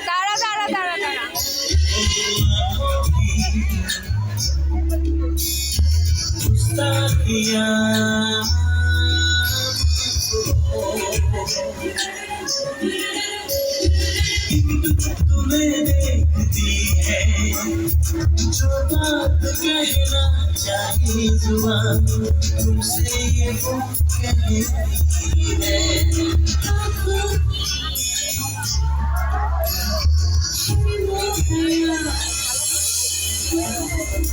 দাঁড়া দাঁড়া দাঁড়া দাঁড়া तुम्हें देखती है जो बात कहना चाहिए जुबान तुमसे ये वो कहती है